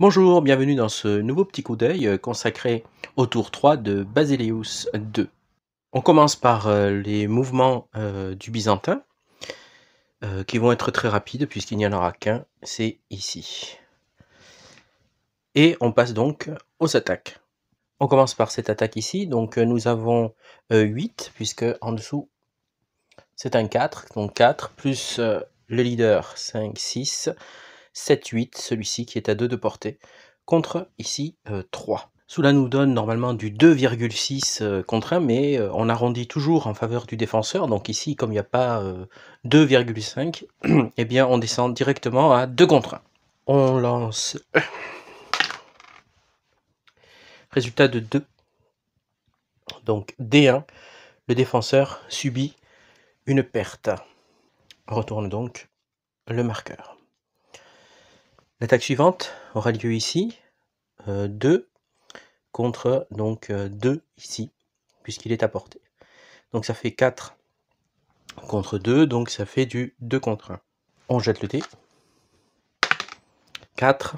Bonjour, bienvenue dans ce nouveau petit coup d'œil consacré au tour 3 de Basileus II. On commence par les mouvements du byzantin qui vont être très rapides puisqu'il n'y en aura qu'un, c'est ici. Et on passe donc aux attaques. On commence par cette attaque ici, donc nous avons 8 puisque en dessous c'est un 4, donc 4 plus le leader 5, 6, 7, 8, celui-ci qui est à 2 de portée, contre ici 3. Cela nous donne normalement du 2,6 contre 1, mais on arrondit toujours en faveur du défenseur. Donc ici, comme il n'y a pas 2,5, eh bien on descend directement à 2 contre 1. On lance. Résultat de 2. Donc D1, le défenseur subit une perte. On retourne donc le marqueur. L'attaque suivante aura lieu ici. 2 contre donc 2 ici, puisqu'il est à portée. Donc ça fait 4 contre 2, donc ça fait du 2 contre 1. On jette le dé. 4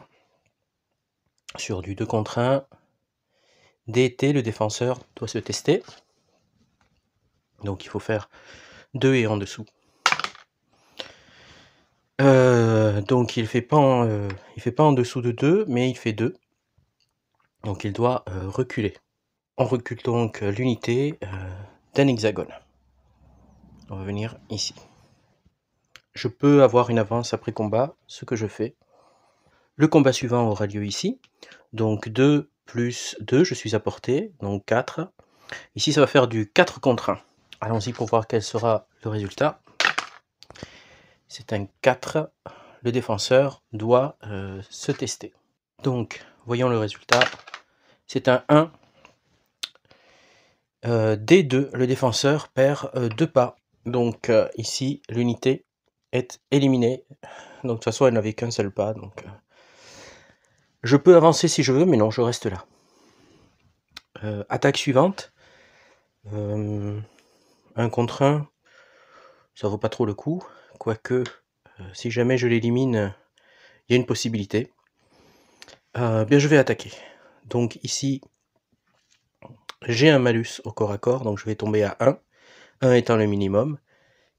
sur du 2 contre 1. DT, le défenseur doit se tester. Donc il faut faire 2 et en dessous. Donc il fait pas en dessous de 2, mais il fait 2. Donc il doit reculer. On recule donc l'unité d'un hexagone. On va venir ici. Je peux avoir une avance après combat, ce que je fais. Le combat suivant aura lieu ici. Donc 2 plus 2, je suis à portée, donc 4. Ici, ça va faire du 4 contre 1. Allons-y pour voir quel sera le résultat. C'est un 4. Le défenseur doit se tester. Donc, voyons le résultat. C'est un 1. D2, le défenseur perd 2 pas. Donc ici, l'unité est éliminée. Donc de toute façon, elle n'avait qu'un seul pas. Donc, je peux avancer si je veux, mais non, je reste là. Attaque suivante. 1 contre 1, ça vaut pas trop le coup. Quoique, si jamais je l'élimine, il y a une possibilité. Bien, je vais attaquer. Donc ici, j'ai un malus au corps à corps, donc je vais tomber à 1. 1 étant le minimum.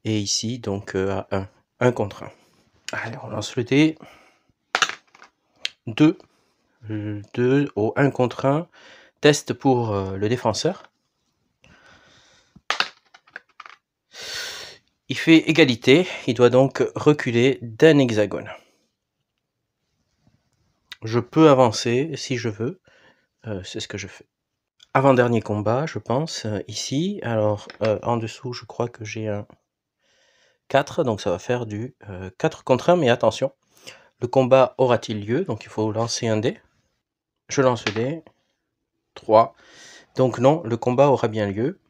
Et ici, donc à 1. 1 contre 1. Allez, on lance le dé. 2. 2 au 1 contre 1. Test pour le défenseur. Il fait égalité. Il doit donc reculer d'un hexagone. Je peux avancer si je veux. C'est ce que je fais. Avant-dernier combat, je pense, ici. Alors, en dessous, je crois que j'ai un 4, donc ça va faire du 4 contre 1, mais attention, le combat aura-t-il lieu? Donc il faut lancer un dé. Je lance le dé. 3. Donc non, le combat aura bien lieu.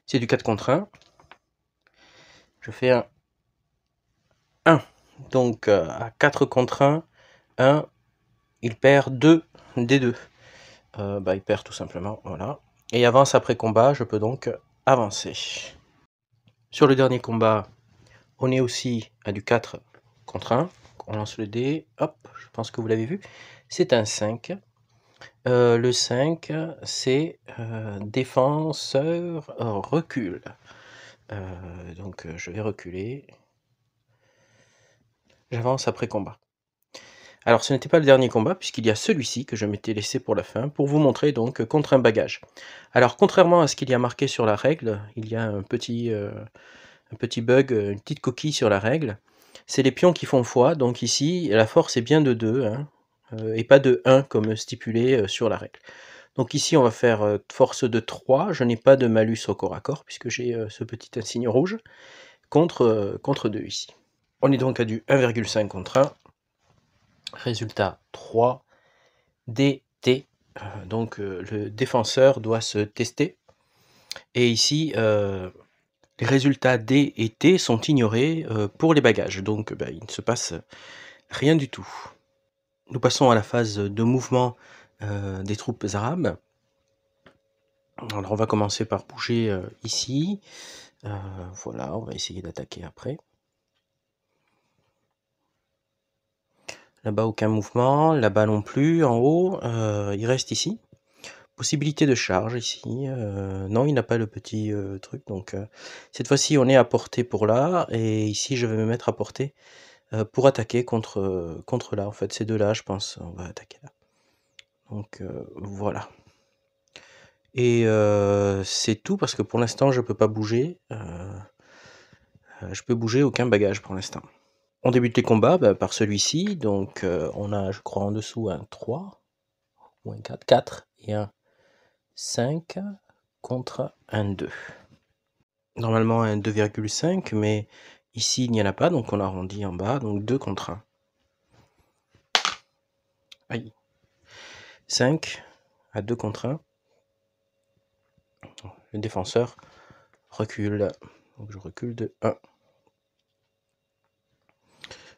C'est du 4 contre 1. Je fais un 1. Donc à 4 contre 1, 1, il perd 2 des 2. Il perd tout simplement, voilà. Et avance après combat, je peux donc avancer. Sur le dernier combat, on est aussi à du 4 contre 1. On lance le dé. Hop, je pense que vous l'avez vu. C'est un 5. Le 5, c'est défenseur recule. Donc je vais reculer. J'avance après combat. Alors ce n'était pas le dernier combat, puisqu'il y a celui-ci que je m'étais laissé pour la fin, pour vous montrer donc contre un bagage. Alors contrairement à ce qu'il y a marqué sur la règle, il y a un petit bug, une petite coquille sur la règle. C'est les pions qui font foi, donc ici la force est bien de 2, hein, et pas de 1 comme stipulé sur la règle. Donc ici on va faire force de 3, je n'ai pas de malus au corps à corps, puisque j'ai ce petit insigne rouge, contre 2 ici. On est donc à du 1,5 contre 1. Résultat 3, DT. Donc le défenseur doit se tester. Et ici, les résultats D et T sont ignorés pour les bagages. Donc il ne se passe rien du tout. Nous passons à la phase de mouvement des troupes arabes. Alors on va commencer par bouger ici. Voilà, on va essayer d'attaquer après. Là-bas, aucun mouvement. Là-bas non plus. En haut, il reste ici. Possibilité de charge ici. Non, il n'a pas le petit truc. Donc, cette fois-ci, on est à portée pour là. Et ici, je vais me mettre à portée pour attaquer contre là. En fait, ces deux-là, je pense, on va attaquer là. Donc, voilà. Et c'est tout parce que pour l'instant, je peux pas bouger. Je peux bouger aucun bagage pour l'instant. On débute les combats par celui-ci. Donc, on a, je crois, en dessous un 3 ou un 4. 4 et un 5 contre un 2. Normalement un 2,5, mais ici il n'y en a pas, donc on arrondit en bas, donc 2 contre 1. Aïe. 5 à 2 contre 1. Le défenseur recule, donc je recule de 1.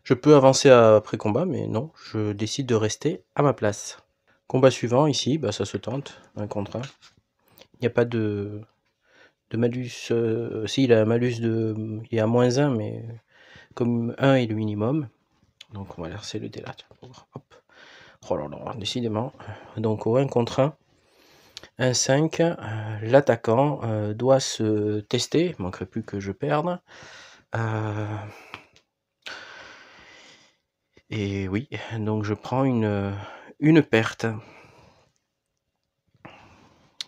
Je peux avancer après combat, mais non, je décide de rester à ma place. Combat suivant, ici, ça se tente, 1 contre 1. Il n'y a pas de malus, si il a un malus il est à -1, mais comme 1 est le minimum, donc on va lancer le dé là. Hop. Oh là là, décidément. Donc au 1 contre 1, 1-5, l'attaquant doit se tester, il ne manquerait plus que je perde. Et oui, donc je prends une perte.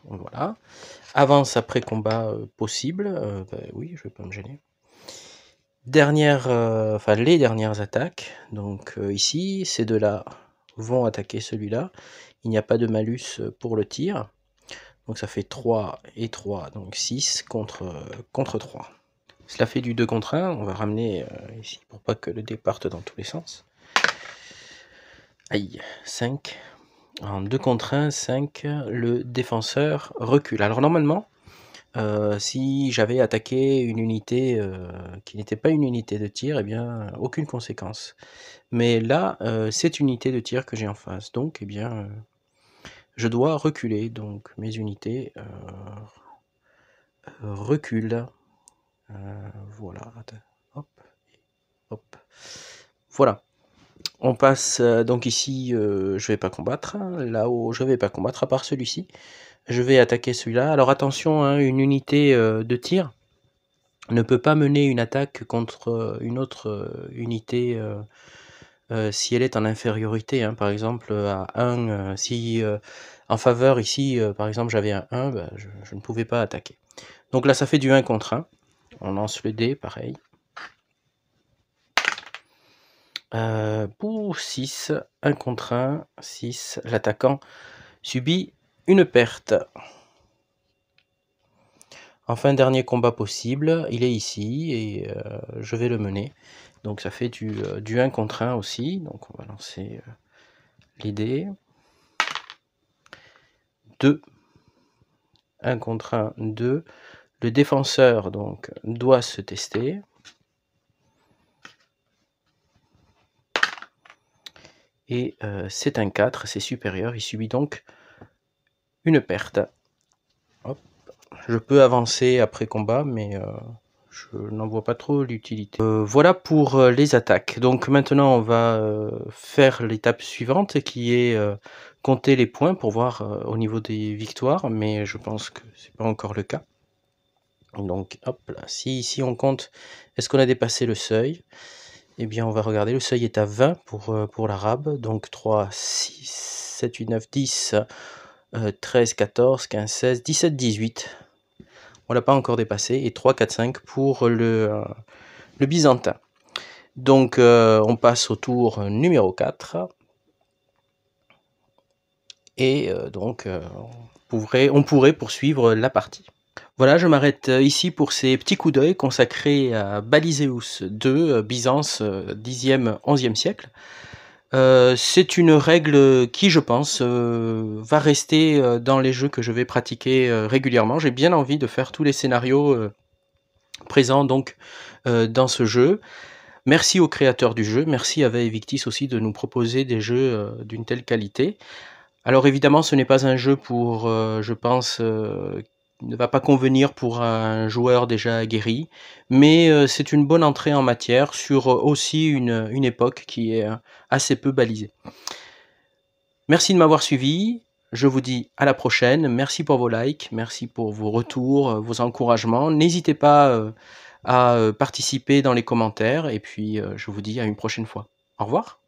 Voilà. Avance après combat possible. Oui, je vais pas me gêner. Les dernières attaques. Donc ici, ces deux-là vont attaquer celui-là. Il n'y a pas de malus pour le tir. Donc ça fait 3 et 3, donc 6 contre 3. Cela fait du 2 contre 1. On va ramener ici pour pas que le dé parte dans tous les sens. Aïe, 5. En 2 contre 1, 5, le défenseur recule. Alors normalement, si j'avais attaqué une unité qui n'était pas une unité de tir, eh bien, aucune conséquence. Mais là, c'est une unité de tir que j'ai en face. Donc, eh bien, je dois reculer. Donc, mes unités reculent. Voilà. Hop. Hop. Voilà. On passe donc ici, je vais pas combattre. Là-haut, je vais pas combattre à part celui-ci. Je vais attaquer celui-là. Alors attention, hein, une unité de tir ne peut pas mener une attaque contre une autre unité si elle est en infériorité. Hein. Par exemple, à 1, si en faveur ici, par exemple, j'avais un 1, je ne pouvais pas attaquer. Donc là, ça fait du 1 contre 1. On lance le dé, pareil. Pour 6, 1 contre 1, 6. L'attaquant subit une perte. Enfin, dernier combat possible, il est ici et je vais le mener. Donc ça fait du 1 contre 1 aussi. Donc on va lancer les dés. 2. 1 contre 1, 2. Le défenseur donc doit se tester. Et c'est un 4, c'est supérieur. Il subit donc une perte. Hop. Je peux avancer après combat, mais je n'en vois pas trop l'utilité. Voilà pour les attaques. Donc maintenant, on va faire l'étape suivante qui est compter les points pour voir au niveau des victoires, mais je pense que c'est pas encore le cas. Donc hop là, si ici on compte, est-ce qu'on a dépassé le seuil? Eh bien on va regarder, le seuil est à 20 pour l'arabe, donc 3, 6, 7, 8, 9, 10, 13, 14, 15, 16, 17, 18. On l'a pas encore dépassé, et 3, 4, 5 pour le byzantin. Donc on passe au tour numéro 4. Et donc on pourrait poursuivre la partie. Voilà, je m'arrête ici pour ces petits coups d'œil consacrés à Baliseus II, Byzance, 10e, 11e siècle. C'est une règle qui, je pense, va rester dans les jeux que je vais pratiquer régulièrement. J'ai bien envie de faire tous les scénarios présents donc dans ce jeu. Merci aux créateurs du jeu, merci à Vaevictis aussi de nous proposer des jeux d'une telle qualité. Alors évidemment, ce n'est pas un jeu pour, je pense, ne va pas convenir pour un joueur déjà aguerri, mais c'est une bonne entrée en matière sur, aussi une époque qui est, assez peu balisée. Merci de m'avoir suivi, je vous dis à la prochaine. Merci pour vos likes, merci pour vos retours, vos encouragements. N'hésitez pas, à, participer dans les commentaires et puis, je vous dis à une prochaine fois. Au revoir.